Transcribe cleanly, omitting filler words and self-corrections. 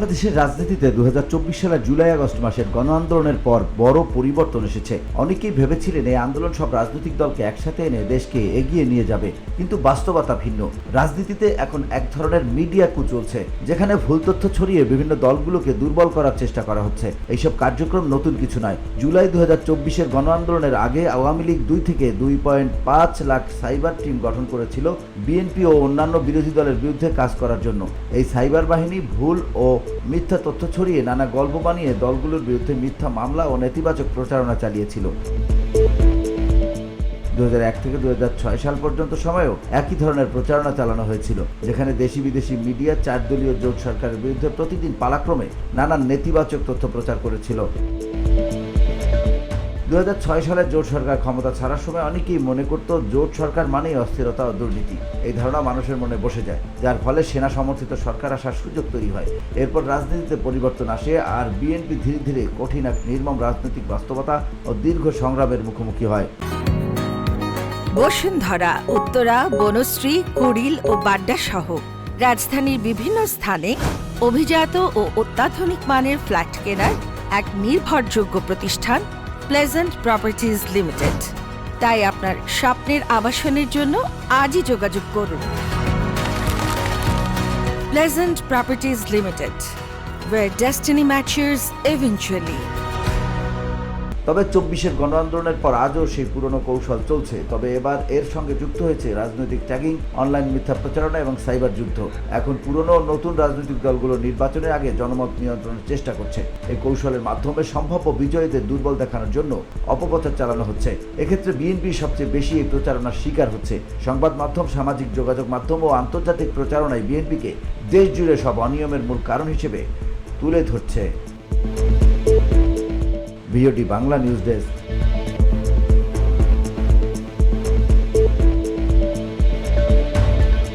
বাংলাদেশের রাজনীতিতে 2024 সালের জুলাই আগস্ট মাসের গণ আন্দোলনের পর বড় পরিবর্তন এসেছে। অনেকেই ভেবেছিলেন এই আন্দোলন সব রাজনৈতিক দলকে একসাথে এনে দেশকে এগিয়ে নিয়ে যাবে, কিন্তু বাস্তবতা ভিন্ন। রাজনীতিতে এখন এক ধরনের মিডিয়া কু চলছে, যেখানে ভুল তথ্য ছড়িয়ে বিভিন্ন দলগুলোকে দুর্বল করার চেষ্টা করা হচ্ছে। এইসব কার্যক্রম নতুন কিছু নয়। জুলাই 2024-এর গণ আন্দোলনের আগে আওয়ামী লীগ 2 থেকে 2.5 লাখ সাইবার টিম গঠন করেছিল বিএনপি ও অন্যান্য বিরোধী দলের বিরুদ্ধে কাজ করার জন্য। এই সাইবার বাহিনী ভুল ও মিথ্যা তথ্য ছড়িয়ে নানা গল্প বানিয়ে দলগুলোর বিরুদ্ধে মিথ্যা মামলা ও নেতিবাচক প্রচারণা চালিয়েছিল। 2001 থেকে 2006 সাল পর্যন্ত সময়েও একই ধরনের প্রচারণা চালানো হয়েছিল, যেখানে দেশি বিদেশি মিডিয়া 4 দলীয় জোট সরকারের বিরুদ্ধে প্রতিদিন পালাক্রমে নানান নেতিবাচক তথ্য প্রচার করেছিল। 2006 সালে জোট সরকার ক্ষমতা ছাড়ার সময় অনেকেই মনে করত জোট সরকার মানেই অস্থিরতা ও দুর্নীতি। এই ধারণা মানুষের মনে বসে যায়, যার ফলে সেনা সমর্থিত সরকার আসার সুযোগ তৈরি হয়। এরপর রাজনীতিতে পরিবর্তন আসে, আর বিএনপি ধীরে ধীরে কঠিন এক নির্মম রাজনৈতিক বাস্তবতা ও দীর্ঘ সংগ্রামের মুখোমুখি হয়। বসুন্ধরা, উত্তরা, বনশ্রী, কুড়িল ও বাড্ডা সহ রাজধানীর বিভিন্ন স্থানে অভিজাত ও অত্যাধুনিক মানের ফ্ল্যাট কেনার এক নির্ভরযোগ্য প্রতিষ্ঠান প্লেজেন্ট প্রপার্টিজ লিমিটেড। তাই আপনার স্বপ্নের আবাসনের জন্য আজই যোগাযোগ করুন। Pleasant properties limited, where destiny matches eventually. তবে 24-এর গণ আন্দোলনের পর আজও সেই পুরনো কৌশল চলছে, তবে এবার এর সঙ্গে যুক্ত হয়েছে রাজনৈতিক ট্যাগিং, অনলাইন মিথ্যা প্রচারণা এবং সাইবার যুদ্ধ। এখন পুরনো ও নতুন রাজনৈতিক দলগুলো নির্বাচনের আগে জনমত নিয়ন্ত্রণের চেষ্টা করছে। এই কৌশলের মাধ্যমে সম্ভাব্য বিজয়ীদের দুর্বল দেখানোর জন্য অপপ্রচার চালানো হচ্ছে। এক্ষেত্রে বিএনপি সবচেয়ে বেশি এই প্রচারণার শিকার হচ্ছে। সংবাদ মাধ্যম, সামাজিক যোগাযোগ মাধ্যম ও আন্তর্জাতিক প্রচারণায় বিএনপিকে দেশ জুড়ে সব অনিয়মের মূল কারণ হিসেবে তুলে ধরছে। VOD Bangla news desk.